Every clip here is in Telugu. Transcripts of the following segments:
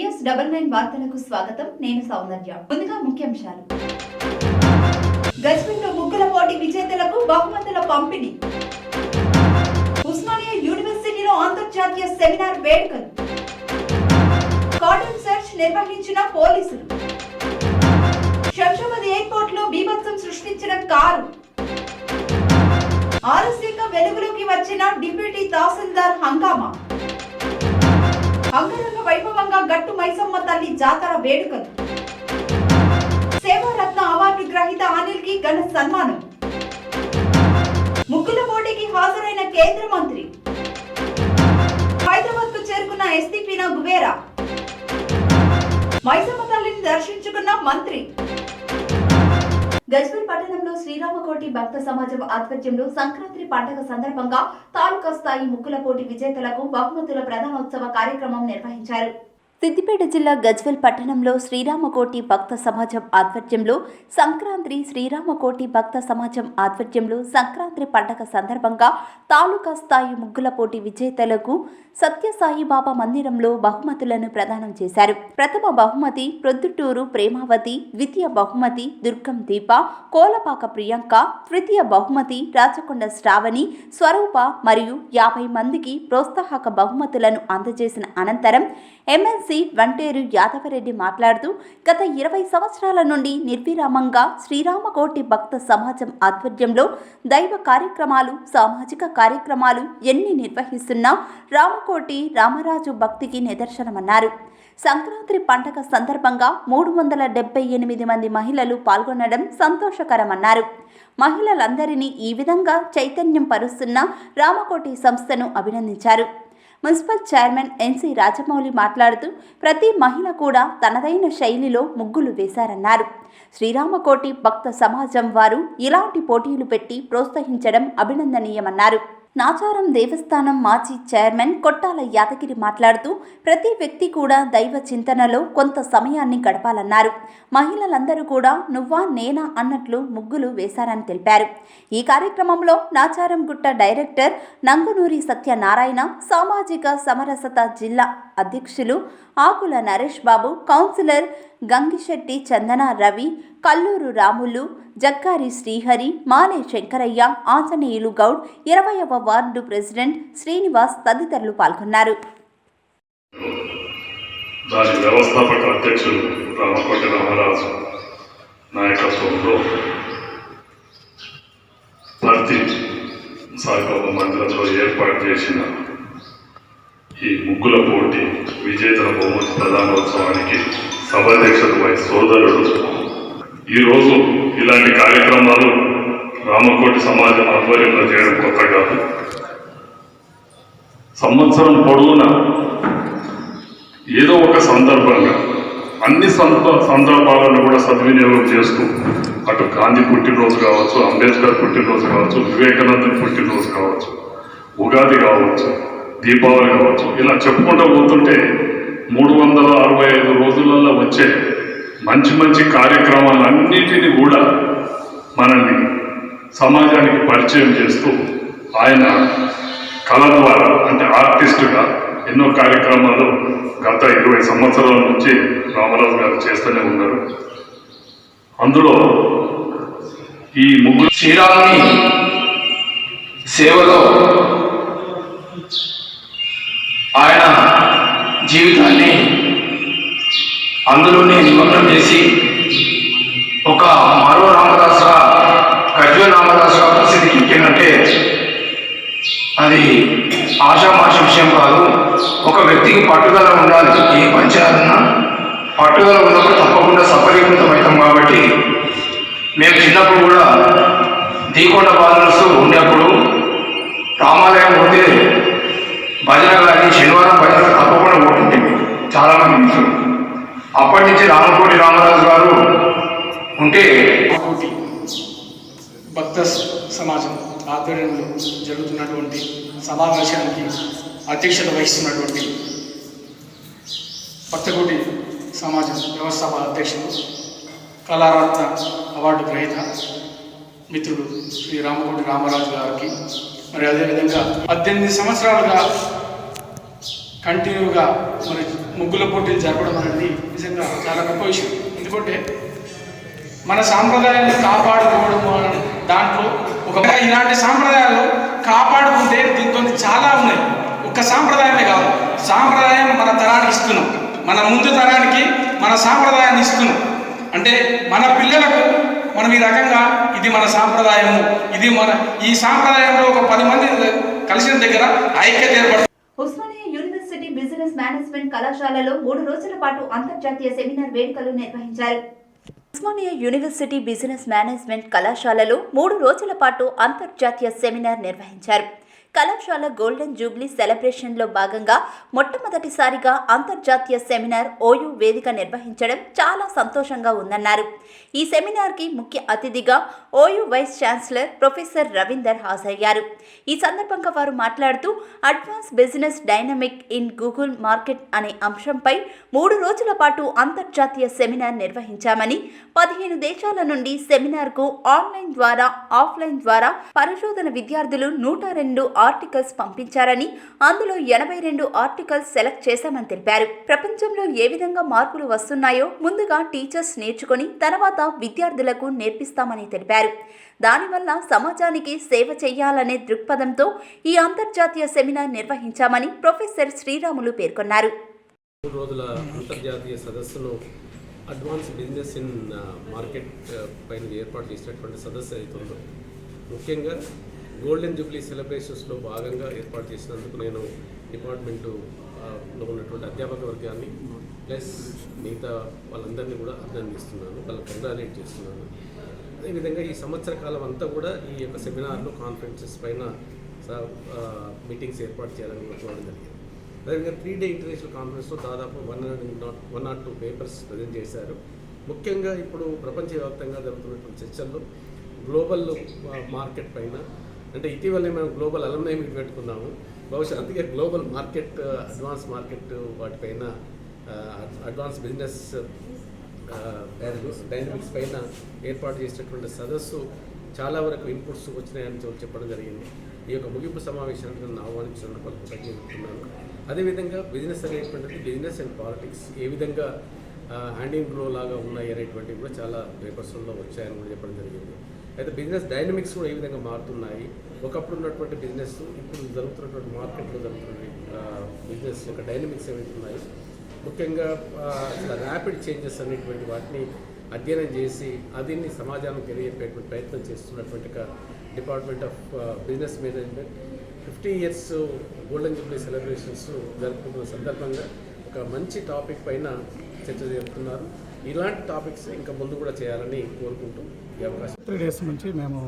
BS99 వార్తలకు స్వాగతం. నేను సౌందర్య. ముందుగా ముఖ్యాంశాలు. గజ్వేల్లో ముగ్గుల పోటీ విజేతలకు బహుమతుల పంపిణీ. ఉస్మానియా యూనివర్సిటీలో అంతర్జాతీయ సెమినార్ వేడుకలు. కార్డన్ సెర్చ్ నిర్వహించిన పోలీసులు. శంషాబాద్ ఎయిర్పోర్ట్ లో బీభత్సం సృష్టించిన కారు. ఆలస్యంగా వెలుగులోకి వచ్చిన డిప్యూటీ తహసీల్దార్ హంగామా. అంగరంగ వైభవంగా గట్టు మైసమ్మ తల్లి జాతర వేడుకలు. సేవారత్న అవార్డు గ్రహీత అనిల్ కి ఘన సన్మానం. ముగ్గుల పోటీకి హాజరైన కేంద్ర మంత్రి. హైదరాబాద్ కు చేరుకున్న ఎస్పీ పీనా గువేరా. మైసమ్మ తల్లిని దర్శించుకున్న మంత్రి. గజ్వేల్ పట్టణంలో శ్రీరామకోటి భక్త సమాజం ఆధ్వర్యంలో సంక్రాంతి పండుగ సందర్భంగా తాలూకా స్థాయి ముగ్గుల పోటీ విజేతలకు బహుమతుల ప్రధానోత్సవ కార్యక్రమం నిర్వహించారు. సిద్దిపేట జిల్లా గజ్వేల్ పట్టణంలో శ్రీరామకోటి భక్త సమాజం ఆధ్వర్యంలో సంక్రాంతి పండుగ సందర్భంగా తాలూకా స్థాయి ముగ్గుల పోటీ విజేతలకు సత్యసాయిబాబా మందిరంలో బహుమతులను ప్రదానం చేశారు. ప్రథమ బహుమతి ప్రొద్దుటూరు ప్రేమావతి, ద్వితీయ బహుమతి దుర్గం దీప, కోలపాక ప్రియాంక, తృతీయ బహుమతి రాచకొండ శ్రావణి, స్వరూప మరియు 50 మందికి ప్రోత్సాహక బహుమతులను అందజేసిన అనంతరం ఎమ్మెల్సీ వంటేరు యాదవరెడ్డి మాట్లాడుతూ గత 20 సంవత్సరాల నుండి నిర్విరామంగా శ్రీరామకోటి భక్త సమాజం ఆధ్వర్యంలో దైవ కార్యక్రమాలు, సామాజిక కార్యక్రమాలు ఎన్ని నిర్వహిస్తున్నా రామకోటి రామరాజు భక్తికి నిదర్శనమన్నారు. సంక్రాంతి పండుగ సందర్భంగా 378 మంది మహిళలు పాల్గొనడం సంతోషకరమన్నారు. మహిళలందరినీ ఈ విధంగా చైతన్యం పరుస్తున్న రామకోటి సంస్థను అభినందించారు. మున్సిపల్ చైర్మన్ ఎన్సి రాజమౌళి మాట్లాడుతూ ప్రతి మహిళ కూడా తనదైన శైలిలో ముగ్గులు వేశారన్నారు. శ్రీరామకోటి భక్త సమాజం వారు ఇలాంటి పోటీలు పెట్టి ప్రోత్సహించడం అభినందనీయమన్నారు. నాచారం దేవస్థానం మాజీ చైర్మన్ కొట్టాల యాదగిరి మాట్లాడుతూ ప్రతి వ్యక్తి కూడా దైవ చింతనలో కొంత సమయాన్ని గడపాలన్నారు. మహిళలందరూ కూడా నువ్వా నేనా అన్నట్లు ముగ్గులు వేశారని తెలిపారు. ఈ కార్యక్రమంలో నాచారం గుట్ట డైరెక్టర్ నంగునూరి సత్యనారాయణ, సామాజిక సమరసత జిల్లా అధ్యక్షులు ఆకుల నరేష్ బాబు, కౌన్సిలర్ గంగిశెట్టి చందన రవి, కల్లూరు రాములు, జక్కారి శ్రీహరి, మాలే శంకరయ్య, ఆంజనేయులు గౌడ్, 20వ వార్డు ప్రెసిడెంట్ శ్రీనివాస్ తదితరులు పాల్గొన్నారు. దాని వ్యవస్థాపక అధ్యక్షులు రామకోటి రామరాజు నాయకత్వంలో భర్తీ సాయిబాబా మందిరంలో ఏర్పాటు చేసిన ఈ ముగ్గుల పోటీ విజేతల బహుమతి ప్రధానోత్సవానికి సభాధ్యక్షుడు వైస్ సోదరుడు. ఈరోజు ఇలాంటి కార్యక్రమాలు రామకోటి సమాజం ఆధ్వర్యంలో చేయడం కొత్త కాదు. సంవత్సరం పొడవునా ఏదో ఒక సందర్భంగా అన్ని సందర్భాలను కూడా సద్వినియోగం చేస్తూ అటు గాంధీ పుట్టినరోజు కావచ్చు, అంబేద్కర్ పుట్టినరోజు కావచ్చు, వివేకానంద పుట్టినరోజు కావచ్చు, ఉగాది కావచ్చు, దీపావళి కావచ్చు, ఇలా చెప్పుకుంటూ పోతుంటే 365 రోజులలో వచ్చే మంచి మంచి కార్యక్రమాలన్నిటినీ కూడా మనల్ని సమాజానికి పరిచయం చేస్తూ ఆయన కళ ద్వారా అంటే ఆర్టిస్టుగా ఎన్నో కార్యక్రమాలు గత 20 సంవత్సరాల నుంచి రామరాజు గారు చేస్తూనే ఉన్నారు. అందులో ఈ ముగ్గురు శ్రీరాముని సేవలో ఆయన జీవితాన్ని అందులోనే నిమగ్నం చేసి ఒక మరో రామదాసుగా, గజ్వేల్ రామదాసుగా ప్రసిద్ధికి ఎక్కిందంటే అది ఆషామాష విషయం కాదు. ఒక వ్యక్తికి పట్టుదల ఉండాలి. ఏ పని చేయాలన్నా పట్టుదల ఉన్నప్పుడు తప్పకుండా సఫలీకృతం అవుతాం. కాబట్టి మేము చిన్నప్పుడు కూడా దీకొండ బాలనస్తూ ఉండేప్పుడు రామాలయం పోతే భజన కానీ శనివారం భజన తప్పకుండా పోతుంటుంది చాలామంది మిత్రులు. అప్పటి నుంచి రామకోటి రామరాజు గారు ఉంటే భక్త సమాజం ఆధ్వర్యంలో జరుగుతున్నటువంటి సమావేశానికి అధ్యక్షత వహిస్తున్నటువంటి భక్తకోటి సమాజం వ్యవస్థాపక అధ్యక్షులు, కళారత్న అవార్డు గ్రహీత మిత్రుడు శ్రీ రామకోటి రామరాజు గారికి, మరి అదేవిధంగా 18 సంవత్సరాలుగా కంటిన్యూగా మరి ముగ్గుల పోటీలు జరపడం అనేది నిజంగా చాలా గొప్ప విషయం. ఎందుకంటే మన సాంప్రదాయాన్ని కాపాడుకోవడం దాంట్లో ఇలాంటి సాంప్రదాయాలు కాపాడుకుంటే దీంతో చాలా ఉన్నాయి. ఒక్క సాంప్రదాయమే కాదు, సాంప్రదాయం మన తరానికి ఇస్తున్నాం, మన ముందు తరానికి మన సాంప్రదాయాన్ని ఇస్తున్నాం. అంటే మన పిల్లలకు మనం ఈ రకంగా ఇది మన సాంప్రదాయము, ఇది మన ఈ సాంప్రదాయంలో ఒక 10 మంది కలిసిన దగ్గర ఐక్యత ఏర్పడుతుంది. ఉస్మానియా యూనివర్సిటీ బిజినెస్ మేనేజ్మెంట్ కళాశాలలో 3 రోజుల పాటు అంతర్జాతీయ సెమినార్ వేడుకలు నిర్వహించారు. ఉస్మానియా యూనివర్సిటీ బిజినెస్ మేనేజ్మెంట్ కళాశాలలో 3 రోజుల పాటు అంతర్జాతీయ సెమినార్ నిర్వహించారు. కళాశాల గోల్డెన్ జూబ్లీ సెలబ్రేషన్లో భాగంగా మొట్టమొదటిసారిగా అంతర్జాతీయ సెమినార్ ఓయూ వేదిక నిర్వహించడం చాలా సంతోషంగా ఉందన్నారు. ఈ సెమినార్కి ముఖ్య అతిథిగా OU vice chancellor professor Ravinder హాజరయ్యారు. ఈ సందర్భంగా వారు మాట్లాడుతూ advance business dynamic in Google market అనే అంశంపై 3 రోజుల పాటు అంతర్జాతీయ సెమినార్ నిర్వహించామని, 15 దేశాల నుండి సెమినార్కు ఆన్లైన్ ద్వారా ఆఫ్లైన్ ద్వారా పరిశోధన విద్యార్థులు 102 ఆర్టికల్స్ పంపించారని, అందులో 82 ఆర్టికల్స్ సెలెక్ట్ చేశామని తెలిపారు. ప్రపంచంలో ఏ విధంగా మార్పులు వస్తున్నాయో ముందుగా టీచర్స్ నేర్చుకొని తర్వాత విద్యార్థులకు నేర్పిస్తామని తెలిపారు. దానివల్ల సమాజానికి సేవ చేయాలనే దృక్పథంతో ఈ అంతర్జాతీయ సెమినార్ నిర్వహించామని ప్రొఫెసర్ శ్రీరాములు పేర్కొన్నారు. 3 రోజుల అంతర్జాతీయ సదస్సును అడ్వాన్స్ బిజినెస్ ఇన్ మార్కెట్ పైన ఏర్పాటు చేసినటువంటి సదస్సు అవుతుందో, ముఖ్యంగా గోల్డెన్ జూబ్లీ సెలబ్రేషన్స్లో భాగంగా ఏర్పాటు చేసినందుకు నేను డిపార్ట్మెంట్లో ఉన్నటువంటి అధ్యాపక వర్గాన్ని ప్లస్ మిగతా వాళ్ళందరినీ కూడా అభినందిస్తున్నాను, వాళ్ళని కంగ్రాచులేట్ చేస్తున్నాను. అదేవిధంగా ఈ సంవత్సర కాలం అంతా కూడా ఈ యొక్క సెమినార్లు కాన్ఫరెన్సెస్ పైన మీటింగ్స్ ఏర్పాటు చేయాలని కోరడం జరిగింది. అదేవిధంగా 3 డే ఇంటర్నేషనల్ కాన్ఫరెన్స్లో దాదాపు 102 పేపర్స్ ప్రజెంట్ చేశారు. ముఖ్యంగా ఇప్పుడు ప్రపంచవ్యాప్తంగా జరుగుతున్నటువంటి చర్చల్లో గ్లోబల్ మార్కెట్ పైన, అంటే ఇటీవలే మనం గ్లోబల్ అలమ్నై మీట్ పెట్టుకున్నాము, బహుశా అందుకే గ్లోబల్ మార్కెట్, అడ్వాన్స్ మార్కెట్ వాటిపైన అడ్వాన్స్ బిజినెస్ డైనమిక్స్ పైన ఏర్పాటు చేసినటువంటి సదస్సు చాలా వరకు ఇన్పుట్స్ వచ్చినాయని చెప్పడం జరిగింది. ఈ యొక్క ముగింపు సమావేశానికి నన్ను ఆహ్వానించినందుకు వాళ్ళకి కృతజ్ఞతలు. అదేవిధంగా బిజినెస్ అనేటువంటిది బిజినెస్ అండ్ పాలిటిక్స్ ఏ విధంగా హ్యాండ్ ఇన్ గ్లో లాగా ఉన్నాయి అనేటువంటివి కూడా చాలా పేపర్స్లో వచ్చాయని కూడా చెప్పడం జరిగింది. అయితే బిజినెస్ డైనమిక్స్ కూడా ఏ విధంగా మారుతున్నాయి, ఒకప్పుడు ఉన్నటువంటి బిజినెస్ ఇప్పుడు జరుగుతున్నటువంటి మార్కెట్లో జరుగుతున్న బిజినెస్ యొక్క డైనమిక్స్ ఏవైతే ఉన్నాయి, ముఖ్యంగా ర్యాపిడ్ చేంజెస్ అనేటువంటి వాటిని అధ్యయనం చేసి దీన్ని సమాజానికి తెలియజేపేటువంటి ప్రయత్నం చేస్తున్నటువంటి department of business management 50 years golden Jubilee celebrations జరుపుకుంటున్న సందర్భంగా ఒక మంచి టాపిక్ పైన చర్చ జరుపుతున్నారు. ఇలాంటి టాపిక్స్ ఇంకా ముందు కూడా చేయాలని కోరుకుంటూ ఈ అవకాశం. 3 days నుంచి మేము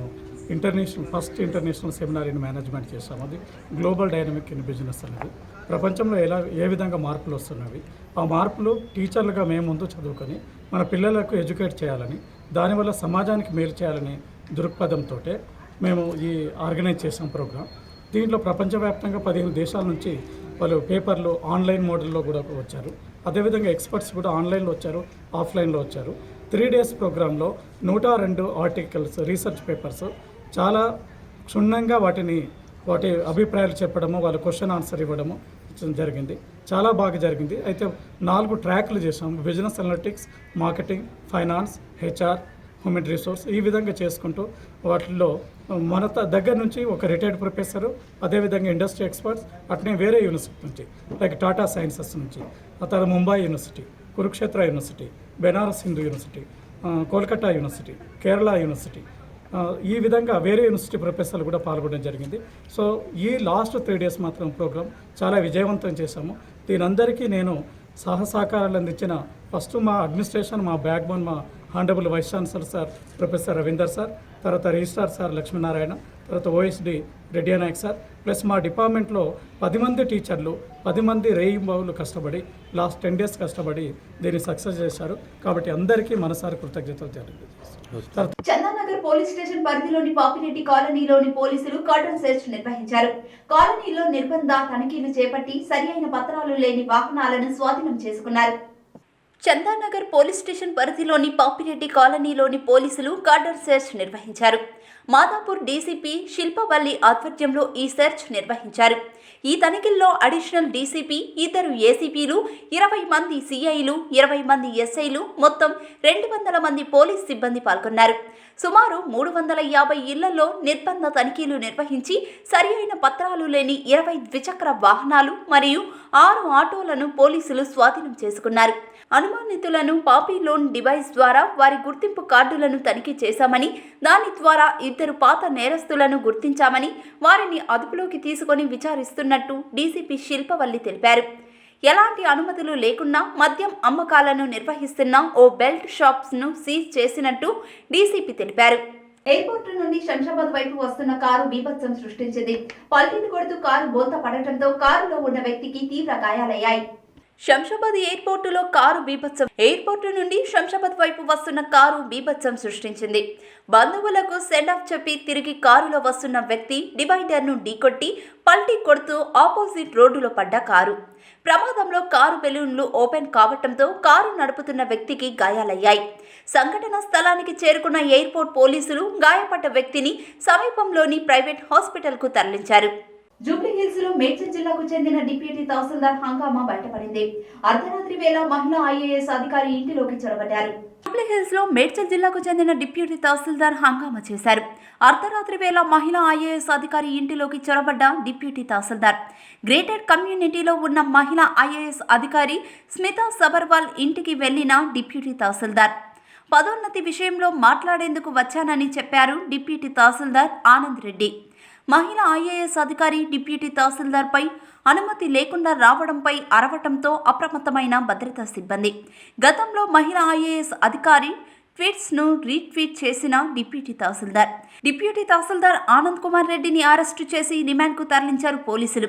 first international seminar in management చేస్తాము. అది గ్లోబల్ డైనమిక్ ఇన్ బిజినెస్ అనేది ప్రపంచంలో ఏ విధంగా మార్పులు వస్తున్నవి, ఆ మార్పులు టీచర్లుగా మేము ముందు చదువుకొని మన పిల్లలకు ఎడ్యుకేట్ చేయాలని, దానివల్ల సమాజానికి మేలు చేయాలని దృక్పథంతో మేము ఈ ఆర్గనైజ్ చేసాం ప్రోగ్రాం. దీంట్లో ప్రపంచవ్యాప్తంగా 15 దేశాల నుంచి వాళ్ళు పేపర్లు ఆన్లైన్ మోడల్లో కూడా వచ్చారు. అదేవిధంగా ఎక్స్పర్ట్స్ కూడా ఆన్లైన్లో వచ్చారు, ఆఫ్లైన్లో వచ్చారు. 3 days ప్రోగ్రాంలో 102 ఆర్టికల్స్, రీసెర్చ్ పేపర్స్ చాలా క్షుణ్ణంగా వాటి అభిప్రాయాలు చెప్పడము, వాళ్ళ క్వశ్చన్ ఆన్సర్ ఇవ్వడము జరిగింది. చాలా బాగా జరిగింది. అయితే 4 ట్రాక్లు చేసాము: business analytics, marketing, finance, HR, human resource. ఈ విధంగా చేసుకుంటూ వాటిల్లో మన దగ్గర నుంచి ఒక రిటైర్డ్ ప్రొఫెసరు, అదేవిధంగా ఇండస్ట్రీ ఎక్స్పర్ట్స్, అట్నే వేరే యూనివర్సిటీ నుంచి లైక్ టాటా సైన్సెస్ నుంచి, ఆ తర్వాత Mumbai university, Kurukshetra university, Banaras Hindu university, Kolkata university, Kerala university, ఈ విధంగా వేరే యూనివర్సిటీ ప్రొఫెసర్లు కూడా పాల్గొనడం జరిగింది. సో ఈ లాస్ట్ 3 days మాత్రం ప్రోగ్రాం చాలా విజయవంతం చేశాము. దీనందరికీ నేను సహకారాలు అందించిన ఫస్ట్ మా అడ్మినిస్ట్రేషన్, మా బ్యాక్ బోన్, మా honourable vice chancellor sir professor Ravinder sir, తర్వాత రిజిస్ట్రార్ సార్ లక్ష్మీనారాయణ, తర్వాత OSD Reddy Naik sir, plus మా డిపార్ట్మెంట్లో 10 మంది టీచర్లు, 10 మంది రేయింబావులు కష్టపడి లాస్ట్ 10 days కష్టపడి దీన్ని సక్సెస్ చేశారు. కాబట్టి అందరికీ మనసారి కృతజ్ఞతలు తెలియజేస్తారు. చందానగర్ పోలీస్ స్టేషన్ పరిధిలోని పాపిరెడ్డి కాలనీలోని పోలీసులు కార్డన్ సెర్చ్ నిర్వహించారు. కాలనీలో నిర్బంధ తనిఖీలు చేపట్టి సరియైన పత్రాలు లేని వాహనాలను స్వాధీనం చేసుకున్నారు. చందానగర్ పోలీస్ స్టేషన్ పరిధిలోని పాపిరెడ్డి కాలనీలోని పోలీసులు కార్డన్ సెర్చ్ నిర్వహించారు. మాదాపూర్ డీసీపీ శిల్పవల్లి ఆధ్వర్యంలో ఈ సెర్చ్ నిర్వహించారు. ఈ తనిఖీల్లో అడిషనల్ డీసీపీ, 2 ఏసీపీలు, 20 మంది సీఐలు, 20 మంది ఎస్ఐలు, మొత్తం 200 మంది పోలీస్ సిబ్బంది పాల్గొన్నారు. సుమారు 350 ఇళ్లలో నిర్బంధ తనిఖీలు నిర్వహించి సరియైన పత్రాలు లేని 20 ద్విచక్ర వాహనాలు మరియు 6 ఆటోలను పోలీసులు స్వాధీనం చేసుకున్నారు. అనుమానితులను పాపీ లోన్ డివైస్ ద్వారా వారి గుర్తింపు కార్డులను తనిఖీ చేశామని, దాని ద్వారా 2 పాత నేరస్తులను గుర్తించామని, వారిని అదుపులోకి తీసుకొని విచారిస్తున్నట్టు డీసీపీ శిల్పవల్లి తెలిపారు. ఎలాంటి అనుమతులు లేకుండా మద్యం అమ్మకాలను నిర్వహిస్తున్న ఓ బెల్ట్ షాప్స్ను సీజ్ చేసినట్టు డీసీపీ తెలిపారు. ఎయిర్పోర్ట్ నుండి శంషాబాద్ వైపు వస్తున్న కారు బీభత్సం సృష్టించింది. పల్టీని కొడుతూ కారు బోల్తా పడటంతో కారులో ఉన్న వ్యక్తికి తీవ్ర గాయాలయ్యాయి. శంషాబాద్ ఎయిర్పోర్టులో కారు బీభత్సం. ఎయిర్పోర్టు నుండి శంషాబాద్ వైపు వస్తున్న కారు బీభత్సం సృష్టించింది. బంధువులకు సెండ్ ఆఫ్ చెప్పి తిరిగి కారులో వస్తున్న వ్యక్తి డివైడర్ను ఢీకొట్టి పల్టీ కొడుతూ ఆపోజిట్ రోడ్డులో పడ్డ కారు. ప్రమాదంలో కారు బెలూన్లు ఓపెన్ కావటంతో కారు నడుపుతున్న వ్యక్తికి గాయాలయ్యాయి. సంఘటన స్థలానికి చేరుకున్న ఎయిర్పోర్ట్ పోలీసులు గాయపడ్డ వ్యక్తిని సమీపంలోని ప్రైవేట్ హాస్పిటల్కు తరలించారు. జూబ్లీహిల్స్ లో మేడ్చల్ జిల్లాకు చెందిన డిప్యూటీ తహసీల్దార్ హంగామా బయటపడింది. అర్ధరాత్రి వేళ మహిళా ఐఏఎస్ అధికారి ఇంటిలోకి చొరబడ్డారు. జూబ్లీహిల్స్ లో మేడ్చల్ జిల్లాకు చెందిన డిప్యూటీ తహసీల్దార్ హంగామా చేశారు. అర్ధరాత్రి వేళ మహిళా ఐఏఎస్ అధికారి ఇంటిలోకి చొరబడ్డ డిప్యూటీ తహసీల్దార్ గ్రేటెడ్ కమ్యూనిటీలో ఉన్న మహిళా ఐఏఎస్ అధికారి స్మితా సబర్వాల్ ఇంటికి వెళ్లిన డిప్యూటీ తహసీల్దార్ పదోన్నతి విషయంలో మాట్లాడేందుకు వచ్చానని చెప్పారు డిప్యూటీ తహసీల్దార్ ఆనంద్ రెడ్డి. మహిళా ఐఏఎస్ అధికారి డిప్యూటీ తహసీల్దార్పై అనుమతి లేకుండా రావడంపై అరవటంతో అప్రమత్తమైన భద్రతా సిబ్బంది. గతంలో మహిళా ఐఏఎస్ అధికారి ట్వీట్స్ను రీట్వీట్ చేసిన డిప్యూటీ తహసీల్దార్ ఆనంద్ కుమార్ రెడ్డిని అరెస్టు చేసి రిమాండ్కు తరలించారు పోలీసులు.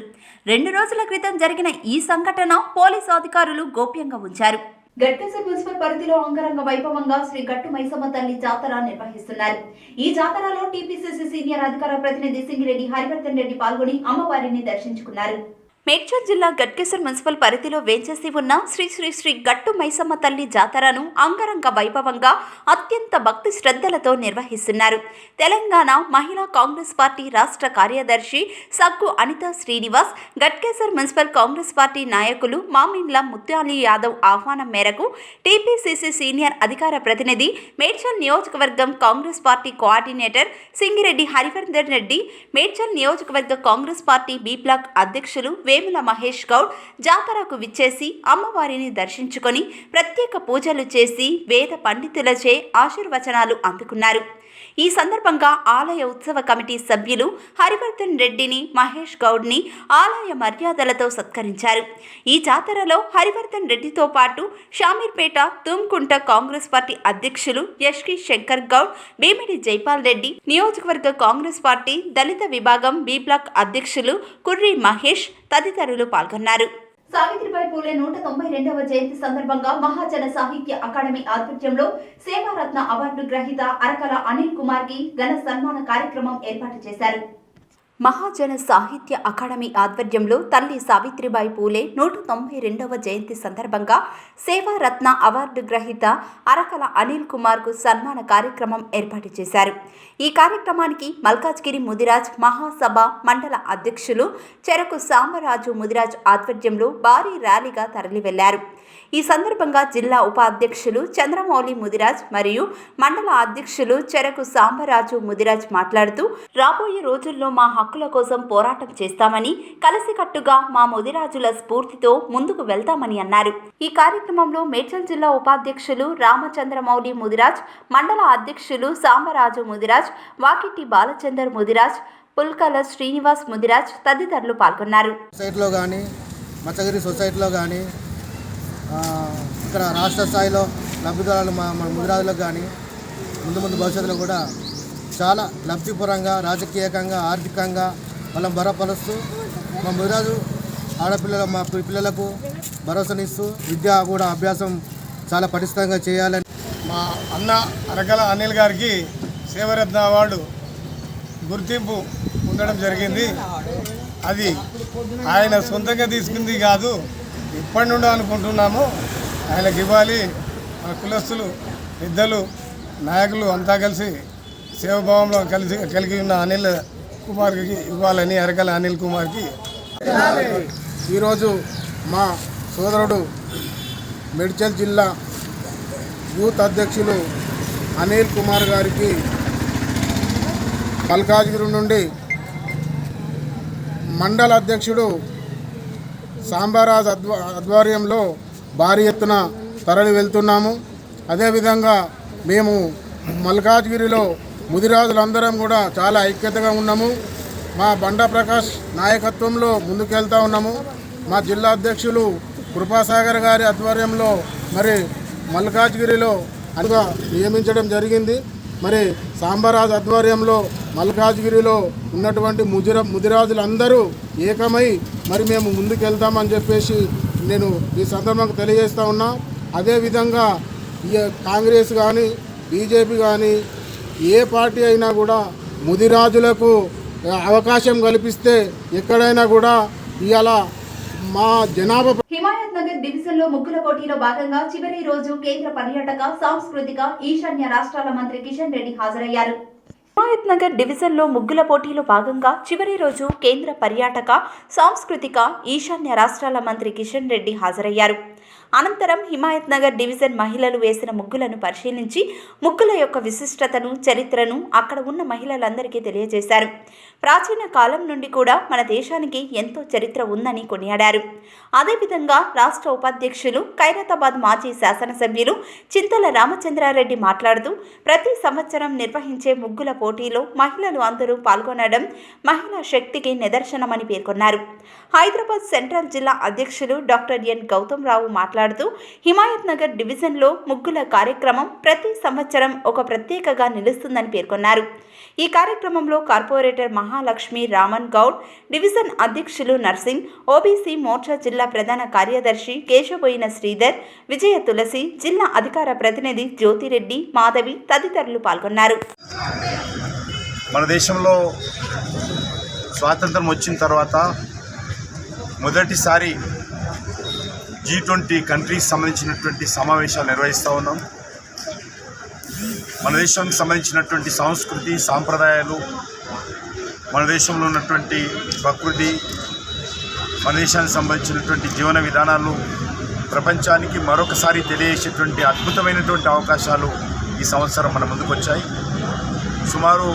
2 రోజుల క్రితం జరిగిన ఈ సంఘటన పోలీసు అధికారులు గోప్యంగా ఉంచారు. గట్కేసర్ మున్సిపల్ పరిధిలో అంగరంగ వైభవంగా శ్రీ గట్టు మైసమ్మ తల్లి జాతర నిర్వహిస్తున్నారు. ఈ జాతరలో టీపీసీసీ సీనియర్ అధికార ప్రతినిధి సింగిరెడ్డి హరివర్ధన్ రెడ్డి పాల్గొని అమ్మవారిని దర్శించుకున్నారు. మేడ్చల్ జిల్లా గట్కేసర్ మున్సిపల్ పరిధిలో వేంచేసి ఉన్న శ్రీ శ్రీ శ్రీ గట్టు మైసమ్మ తల్లి జాతరను అంగరంగ వైభవంగా అత్యంత భక్తి శ్రద్ధలతో నిర్వహిస్తున్నారు. తెలంగాణ మహిళా కాంగ్రెస్ పార్టీ రాష్ట్ర కార్యదర్శి సగ్గు అనితా శ్రీనివాస్, గట్కేసర్ మున్సిపల్ కాంగ్రెస్ పార్టీ నాయకులు మామిండ్ల ముత్యాలి యాదవ్ ఆహ్వానం మేరకు టీపీసీసీ సీనియర్ అధికార ప్రతినిధి, మేడ్చల్ నియోజకవర్గం కాంగ్రెస్ పార్టీ కోఆర్డినేటర్ సింగిరెడ్డి హరివర్ధన్ రెడ్డి, మేడ్చల్ నియోజకవర్గ కాంగ్రెస్ పార్టీ బి బ్లాక్ అధ్యక్షులు వేముల మహేష్ గౌడ్ జాతరకు విచ్చేసి అమ్మవారిని దర్శించుకొని ప్రత్యేక పూజలు చేసి వేద పండితులచే ఆశీర్వచనాలు అందుకున్నారు. ఈ సందర్భంగా ఆలయ ఉత్సవ కమిటీ సభ్యులు హరివర్ధన్ రెడ్డిని, మహేష్ గౌడ్ని ఆలయ మర్యాదలతో సత్కరించారు. ఈ జాతరలో హరివర్ధన్ రెడ్డితో పాటు షామీర్పేట, తుమ్కుంట కాంగ్రెస్ పార్టీ అధ్యక్షులు యష్కి శంకర్ గౌడ్, భీమిడి జైపాల్ రెడ్డి, నియోజకవర్గ కాంగ్రెస్ పార్టీ దళిత విభాగం బి బ్లాక్ అధ్యక్షులు కుర్రి మహేష్ తదితరులు పాల్గొన్నారు. సావిత్రిబాయి పూలే 192వ జయంతి సందర్భంగా మహాజన సాహిత్య అకాడమీ ఆధ్వర్యంలో సేవారత్న అవార్డు గ్రహీత అరకల అనిల్ కుమార్ కి ఘన సన్మాన కార్యక్రమం ఏర్పాటు చేశారు. మహాజన సాహిత్య అకాడమీ ఆధ్వర్యంలో తల్లి సావిత్రిబాయి పూలే 192వ జయంతి సందర్భంగా సేవారత్న అవార్డు గ్రహీత అరకల అనిల్ కుమార్కు సన్మాన కార్యక్రమం ఏర్పాటు చేశారు. ఈ కార్యక్రమానికి మల్కాజ్గిరి ముదిరాజ్ మహాసభ మండల అధ్యక్షులు చెరకు సాంబరాజు ముదిరాజ్ ఆధ్వర్యంలో భారీ ర్యాలీగా తరలివెళ్లారు. ఈ సందర్భంగా జిల్లా ఉపాధ్యక్షులు చంద్రమౌళి ముదిరాజ్ మరియు మండల అధ్యక్షులు చెరకు సాంబరాజు ముదిరాజ్ మాట్లాడుతూ, రాబోయే రోజుల్లో మా హక్కుల కోసం పోరాటం చేస్తామని, కలిసికట్టుగా మా ముదిరాజుల స్ఫూర్తితో ముందుకు వెళ్తామని అన్నారు. ఈ కార్యక్రమంలో మేడ్చల్ జిల్లా ఉపాధ్యక్షులు రామచంద్రమౌళి ముదిరాజ్, మండల అధ్యక్షులు సాంబరాజు ముదిరాజ్, వాకిటి బాలచందర్ ముదిరాజ్, పుల్కల శ్రీనివాస్ ముదిరాజ్ తదితరులు పాల్గొన్నారు. సొసైటీలో కానీ మచ్చగిరి సొసైటీలో కానీ ఇక్కడ రాష్ట్ర స్థాయిలో లబ్ధిదారులు మన ముదిరాజులకు కానీ ముందు భవిష్యత్తులో కూడా చాలా లబ్ధిపరంగా, రాజకీయంగా, ఆర్థికంగా వాళ్ళని బలపరుస్తూ మా ముదిరాజు ఆడపిల్లల మా పిల్లలకు భరోసానిస్తూ విద్య కూడా అభ్యాసం చాలా పటిష్టంగా చేయాలని మా అన్న అరకల అనిల్ గారికి సేవరత్న అవార్డు గుర్తింపు ఉండడం జరిగింది. అది ఆయన సొంతంగా తీసుకుంది కాదు, ఇప్పటి నుండి అనుకుంటున్నాము ఆయనకి ఇవ్వాలి. మన కులస్తులు, పెద్దలు, నాయకులు అంతా కలిసి సేవాభావంలో కలిగి ఉన్న అనిల్ కుమార్కి ఇవ్వాలని, అరకల అనిల్ కుమార్కి ఈరోజు మా సోదరుడు మేడ్చల్ జిల్లా యూత్ అధ్యక్షులు అనిల్ కుమార్ గారికి మల్కాజ్గిరి నుండి మండల అధ్యక్షుడు సాంబారాజ్ ఆధ్వర్యంలో భారీ ఎత్తున తరలి వెళ్తున్నాము. అదేవిధంగా మేము మల్కాజ్గిరిలో ముదిరాజులందరం కూడా చాలా ఐక్యతగా ఉన్నాము. మా బండా ప్రకాష్ నాయకత్వంలో ముందుకెళ్తా ఉన్నాము. మా జిల్లా అధ్యక్షులు కృపాసాగర్ గారి ఆధ్వర్యంలో మరి మల్కాజ్గిరిలో అనుగా నియమించడం జరిగింది. మరి సాంబరాజ్ ఆధ్వర్యంలో మల్కాజ్గిరిలో ఉన్నటువంటి ముదిరాజులందరూ ఏకమై మరి మేము ముందుకెళ్తామని చెప్పేసి నేను ఈ సందర్భంగా తెలియజేస్తూ ఉన్నా. అదేవిధంగా కాంగ్రెస్ కానీ బీజేపీ కానీ ఏ పార్టీ అయినా కూడా ముదిరాజులకు అవకాశం కల్పిస్తే ఎక్కడైనా కూడా ఇవాళ మా జనాభా. హిమాయత్ నగర్ డివిజన్ లో ముగ్గుల పోటీలో భాగంగా చివరి రోజు కేంద్ర పర్యాటక సాంస్కృతిక ఈశాన్య రాష్ట్రాల మంత్రి కిషన్ రెడ్డి హాజరయ్యారు. హిమాయత్ నగర్ డివిజన్ లో ముగ్గుల పోటీలో భాగంగా చివరి రోజు కేంద్ర పర్యాటక సాంస్కృతిక ఈశాన్య రాష్ట్రాల మంత్రి కిషన్ రెడ్డి హాజరయ్యారు. అనంతరం హిమాయత్ నగర్ డివిజన్ మహిళలు వేసిన ముగ్గులను పరిశీలించి ముగ్గుల యొక్క విశిష్టతను, చరిత్రను అక్కడ ఉన్న మహిళలందరికీ తెలియజేశారు. ప్రాచీన కాలం నుండి కూడా మన దేశానికి ఎంతో చరిత్ర ఉందని కొనియాడారు. అదేవిధంగా రాష్ట్ర ఉపాధ్యక్షులు ఖైరతాబాద్ మాజీ శాసనసభ్యులు చింతల రామచంద్రారెడ్డి మాట్లాడుతూ ప్రతి సంవత్సరం నిర్వహించే ముగ్గుల పోటీలో మహిళలు అందరూ పాల్గొనడం మహిళా శక్తికి నిదర్శనమని పేర్కొన్నారు. హైదరాబాద్ సెంట్రల్ జిల్లా అధ్యక్షులు డాక్టర్ ఎన్ గౌతమ్ రావు మాట్లాడుతూ హిమాయత్ నగర్ డివిజన్లో ముగ్గుల కార్యక్రమం ప్రతి సంవత్సరం ఒక ప్రత్యేకగా నిలుస్తుందని పేర్కొన్నారు. ఈ కార్యక్రమంలో కార్పొరేటర్ మహాలక్ష్మి రామన్ గౌడ్, డివిజన్ అధ్యక్షులు నర్సింగ్, ఓబీసీ మోర్చా జిల్లా ప్రధాన కార్యదర్శి కేశబోయిన శ్రీధర్, విజయ తులసి, జిల్లా అధికార ప్రతినిధి జ్యోతిరెడ్డి, మాధవి తదితరులు పాల్గొన్నారు. మన దేశంలో స్వాతంత్రం వచ్చిన తర్వాత మొదటిసారి G20 కంట్రీస్ సంబంధించినటువంటి సమావేశాలు నిర్వహిస్తూ ఉన్నాం. మన దేశానికి సంబంధించినటువంటి సంస్కృతి, సాంప్రదాయాలు, మన దేశంలో ఉన్నటువంటి ప్రకృతి, మన దేశానికి సంబంధించినటువంటి జీవన విధానాలు ప్రపంచానికి మరొకసారి తెలియజేసేటువంటి అద్భుతమైనటువంటి అవకాశాలు ఈ సంవత్సరం మన ముందుకు వచ్చాయి. సుమారు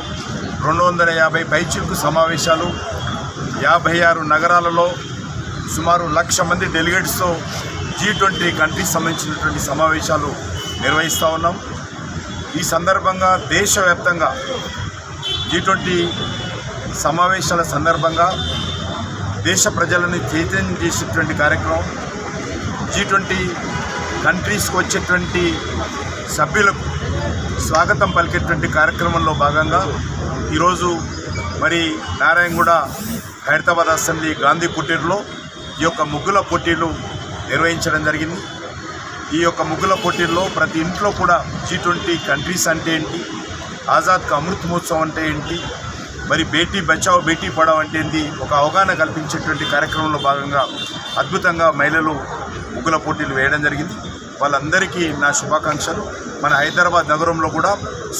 250 పైచిలకు సమావేశాలు, 56 నగరాలలో సుమారు 1,00,000 మంది డెలిగేట్స్తో G20 కంట్రీస్ సంబంధించినటువంటి సమావేశాలు నిర్వహిస్తూ ఉన్నాం. ఈ సందర్భంగా దేశవ్యాప్తంగా G20 సమావేశాల సందర్భంగా దేశ ప్రజలను చైతన్యం చేసేటువంటి కార్యక్రమం, G20 కంట్రీస్కి వచ్చేటువంటి సభ్యులకు స్వాగతం పలికేటువంటి కార్యక్రమంలో భాగంగా ఈరోజు మరి నారాయణగూడ హైదరాబాద్ అసెంబ్లీ గాంధీ కుటీర్లో ఈ యొక్క ముగ్గుల పోటీలు నిర్వహించడం జరిగింది. ఈ యొక్క ముగ్గుల పోటీల్లో ప్రతి ఇంట్లో కూడా G20 కంట్రీస్ అంటే ఏంటి, ఆజాద్ కా అమృత్ మహోత్సవం అంటే ఏంటి, మరి బేటీ బచావో బేటీ పడావో అంటే ఏంటి, ఒక అవగాహన కల్పించేటువంటి కార్యక్రమంలో భాగంగా అద్భుతంగా మహిళలు ముగ్గుల పోటీలు వేయడం జరిగింది. వాళ్ళందరికీ నా శుభాకాంక్షలు. మన హైదరాబాద్ నగరంలో కూడా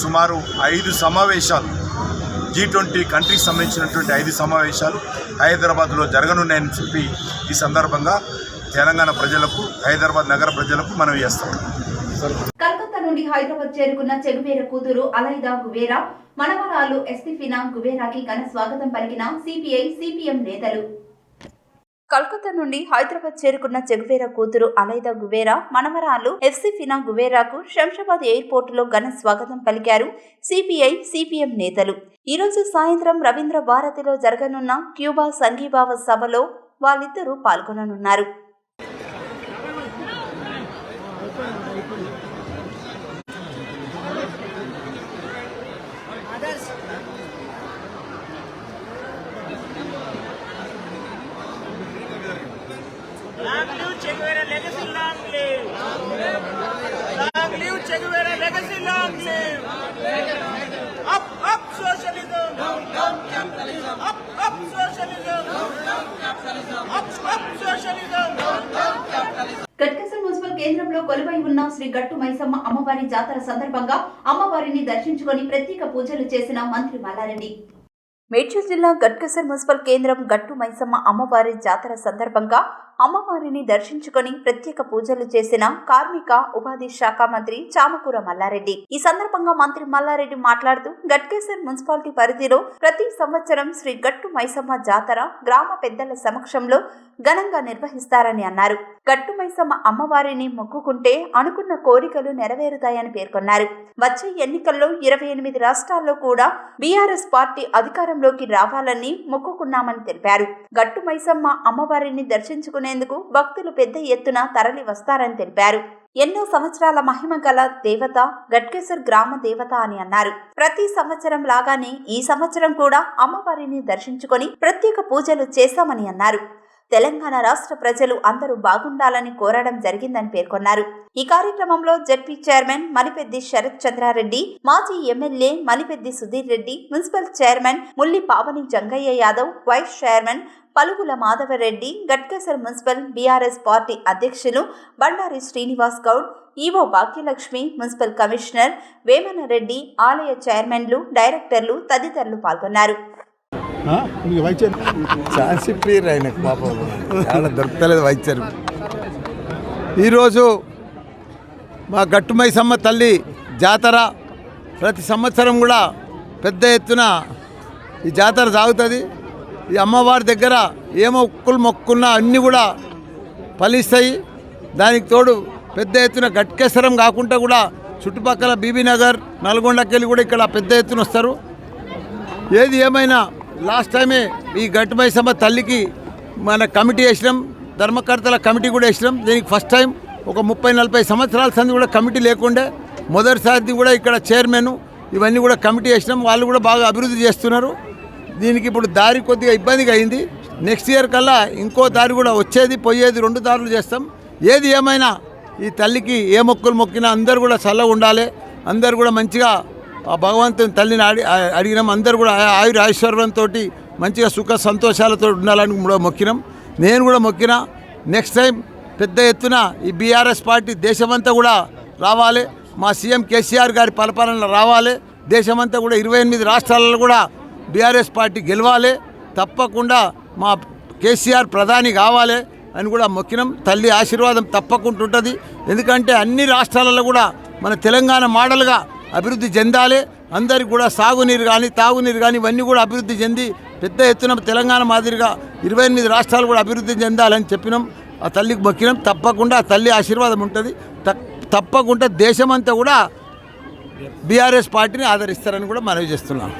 సుమారు 5 సమావేశాలు G20 కంట్రీకి సంబంధించినటువంటి 5 సమావేశాలు హైదరాబాద్లో జరగనున్నాయని చెప్పి ఈ సందర్భంగా తెలంగాణ ప్రజలకు, హైదరాబాద్ నగర ప్రజలకు మనవి చేస్తాం. కలకత్తా నుండి హైదరాబాద్ చేరుకున్న చెగువేరా కూతురు అలైదా గువేరా మనవరాలు ఎస్టిఫినా గువేరాకి ఘన స్వాగతం పలికిన సిపిఐ సిపిఎం నేతలు. కలకత్తా నుండి హైదరాబాద్ చేరుకున్న చెగువేరా కూతురు అలైదా గువేరా మనవరాలు ఎస్టిఫినా గువేరాకు శంషాబాద్ ఎయిర్పోర్టులో ఘన స్వాగతం పలికారు సిపిఐ సిపిఎం నేతలు. ఈరోజు సాయంత్రం రవీంద్ర భారతిలో జరగనున్న క్యూబా సంఘీభావ సభలో వాళ్ళిద్దరూ పాల్గొననున్నారు. Che Guevara legacy, long live! Long live Che Guevara legacy, long live! Up, up socialism! Down, down capitalism! Up, up socialism! Down, down capitalism! Up, up socialism! Down, down capitalism! Ghatkesar municipal కేంద్రంలో కొలువై ఉన్న శ్రీ గట్టు మైసమ్మ అమ్మవారి జాతర సందర్భంగా అమ్మవారిని దర్శించుకొని ప్రత్యేక పూజలు చేసిన మంత్రి మల్లారెడ్డి. మేడ్చల్ జిల్లా గట్కేసర్ మున్సిపల్ కేంద్రం గట్టు మైసమ్మ అమ్మవారి జాతర సందర్భంగా అమ్మవారిని దర్శించుకొని ప్రత్యేక పూజలు చేసిన కార్మిక ఉపాధి శాఖ మంత్రి చామకూర మల్లారెడ్డి. ఈ సందర్భంగా మంత్రి మల్లారెడ్డి మాట్లాడుతూ గట్కేసర్ మున్సిపాలిటీ పరిధిలో ప్రతి సంవత్సరం శ్రీ గట్టు మైసమ్మ జాతర గ్రామ పెద్దల సమక్షంలో ఘనంగా నిర్వహిస్తారని అన్నారు. గట్టు మైసమ్మ అమ్మవారిని మొక్కుకుంటే అనుకున్న కోరికలు నెరవేరుతాయని పేర్కొన్నారు. వచ్చే ఎన్నికల్లో 28 రాష్ట్రాల్లో కూడా బీఆర్ఎస్ పార్టీ అధికారంలోకి రావాలని మొక్కుకున్నామని తెలిపారు. గట్టు మైసమ్మ అమ్మవారిని దర్శించుకునేందుకు భక్తులు పెద్ద ఎత్తున తరలి వస్తారని తెలిపారు. ఎన్నో సంవత్సరాల మహిమ గల దేవత గట్కేసర్ గ్రామ దేవత అని అన్నారు. ప్రతి సంవత్సరం లాగానే ఈ సంవత్సరం కూడా అమ్మవారిని దర్శించుకొని ప్రత్యేక పూజలు చేశామని అన్నారు. తెలంగాణ రాష్ట్ర ప్రజలు అందరూ బాగుండాలని కోరడం జరిగిందని పేర్కొన్నారు. ఈ కార్యక్రమంలో జడ్పీ చైర్మన్ మలిపెద్ది శరత్ చంద్రారెడ్డి, మాజీ MLA Malipeddi Sudheer Reddy, municipal chairman Mulli Pavani Jangaiah Yadav, vice chairman Palugula Madhava Reddy, Ghatkesar municipal BRS party అధ్యక్షులు Bandari Srinivas Goud, EO Bhagyalakshmi, municipal commissioner Vemana Reddy, ఆలయ చైర్మన్లు, డైరెక్టర్లు తదితరులు పాల్గొన్నారు. ఛాన్సీ ప్లీర్ ఆయనకు పాపం దొరకలేదు వైద్యరు. ఈరోజు మా గట్టు మైసమ్మ తల్లి జాతర ప్రతి సంవత్సరం కూడా పెద్ద ఎత్తున ఈ జాతర సాగుతుంది. ఈ అమ్మవారి దగ్గర ఏ మొక్కులు మొక్కున్నా అన్నీ కూడా ఫలిస్తాయి. దానికి తోడు పెద్ద ఎత్తున గట్కేసరం కాకుండా కూడా చుట్టుపక్కల బీబీనగర్, నల్గొండకెళ్ళి కూడా ఇక్కడ పెద్ద ఎత్తున వస్తారు. ఏది ఏమైనా లాస్ట్ టైమే ఈ గట్టు మైసమ్మ తల్లికి మన కమిటీ వేసినాం, ధర్మకర్తల కమిటీ కూడా వేసినాం. దీనికి ఫస్ట్ టైం ఒక 30-40 సంవత్సరాల సంది కూడా కమిటీ లేకుండే మొదటిసారి కూడా ఇక్కడ చైర్మన్ ఇవన్నీ కూడా కమిటీ వేసినాం. వాళ్ళు కూడా బాగా అభివృద్ధి చేస్తున్నారు. దీనికి ఇప్పుడు దారి కొద్దిగా ఇబ్బందిగా అయింది. నెక్స్ట్ ఇయర్ కల్లా ఇంకో దారి కూడా వచ్చేది పోయేది 2 దారులు చేస్తాం. ఏది ఏమైనా ఈ తల్లికి ఏ మొక్కులు మొక్కినా అందరూ కూడా చల్లగా ఉండాలి. అందరూ కూడా మంచిగా ఆ భగవంతుని తల్లిని అడిగినాం. అందరూ కూడా ఐశ్వర్యంతో మంచిగా సుఖ సంతోషాలతో ఉండాలని కూడా మొక్కినాం. నేను కూడా మొక్కినా. నెక్స్ట్ టైం పెద్ద ఎత్తున ఈ బీఆర్ఎస్ పార్టీ దేశమంతా కూడా రావాలి. మా సీఎం కేసీఆర్ గారి పరిపాలనలో రావాలి. దేశమంతా కూడా 28 రాష్ట్రాలలో కూడా బీఆర్ఎస్ పార్టీ గెలవాలి. తప్పకుండా మా కేసీఆర్ ప్రధాని కావాలి అని కూడా మొక్కినాం. తల్లి ఆశీర్వాదం తప్పకుండా ఉంటుంది. ఎందుకంటే అన్ని రాష్ట్రాలలో కూడా మన తెలంగాణ మోడల్గా అభివృద్ధి చెందాలి. అందరికి కూడా సాగునీరు కానీ తాగునీరు కానీ ఇవన్నీ కూడా అభివృద్ధి చెంది పెద్ద ఎత్తున తెలంగాణ మాదిరిగా 28 రాష్ట్రాలు కూడా అభివృద్ధి చెందాలని చెప్పినాం. ఆ తల్లికి మొక్కినాం. తప్పకుండా ఆ తల్లి ఆశీర్వాదం ఉంటుంది. తప్పకుండా దేశమంతా కూడా బీఆర్ఎస్ పార్టీని ఆదరిస్తారని కూడా మనవి చేస్తున్నాం.